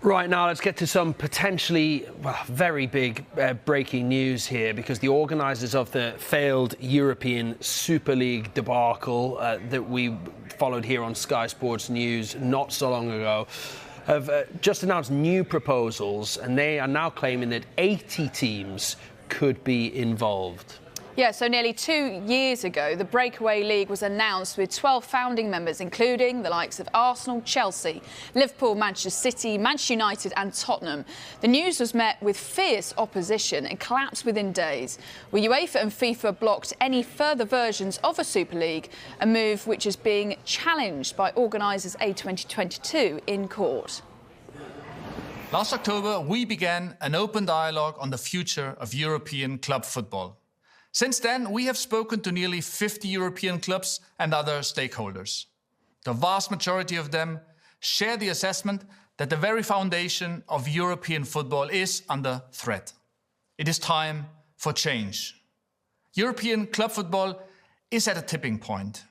Right, now let's get to some potentially very big breaking news here, because the organisers of the failed European Super League debacle that we followed here on Sky Sports News not so long ago have just announced new proposals, and they are now claiming that 80 teams could be involved. Yeah, so nearly 2 years ago, the breakaway league was announced with 12 founding members, including the likes of Arsenal, Chelsea, Liverpool, Manchester City, Manchester United and Tottenham. The news was met with fierce opposition and collapsed within days, where UEFA and FIFA blocked any further versions of a Super League, a move which is being challenged by organisers A2022 in court. Last October, we began an open dialogue on the future of European club football. Since then, we have spoken to nearly 50 European clubs and other stakeholders. The vast majority of them share the assessment that the very foundation of European football is under threat. It is time for change. European club football is at a tipping point.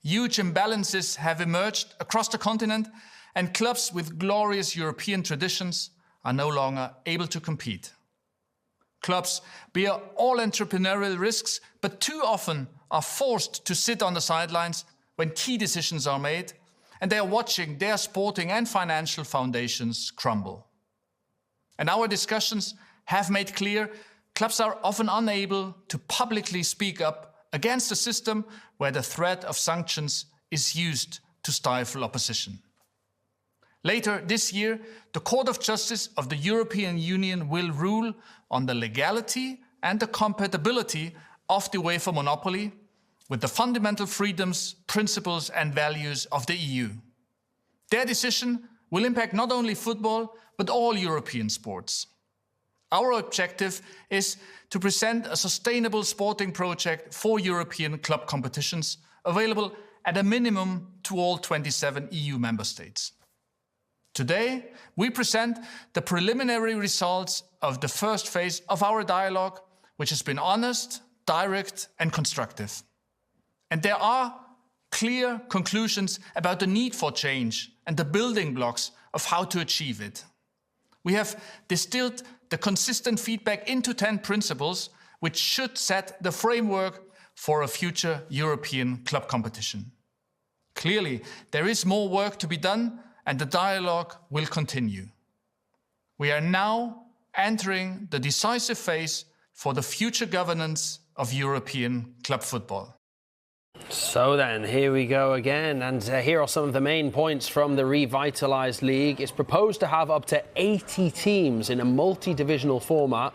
Huge imbalances have emerged across the continent, and clubs with glorious European traditions are no longer able to compete. Clubs bear all entrepreneurial risks, but too often are forced to sit on the sidelines when key decisions are made, and they are watching their sporting and financial foundations crumble. And our discussions have made clear clubs are often unable to publicly speak up against a system where the threat of sanctions is used to stifle opposition. Later this year, the Court of Justice of the European Union will rule on the legality and the compatibility of the UEFA monopoly with the fundamental freedoms, principles and values of the EU. Their decision will impact not only football, but all European sports. Our objective is to present a sustainable sporting project for European club competitions, available at a minimum to all 27 EU member states. Today, we present the preliminary results of the first phase of our dialogue, which has been honest, direct and constructive. And there are clear conclusions about the need for change and the building blocks of how to achieve it. We have distilled the consistent feedback into 10 principles, which should set the framework for a future European club competition. Clearly, there is more work to be done, and the dialogue will continue. We are now entering the decisive phase for the future governance of European club football. So then, here we go again, and here are some of the main points from the revitalised league. It's proposed to have up to 80 teams in a multi-divisional format,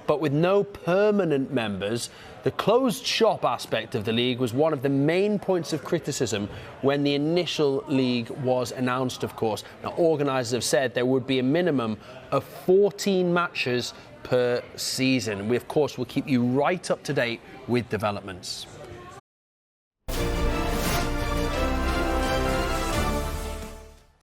but with no permanent members. The closed shop aspect of the league was one of the main points of criticism when the initial league was announced, of course. Now, organisers have said there would be a minimum of 14 matches per season. We, of course, will keep you right up to date with developments.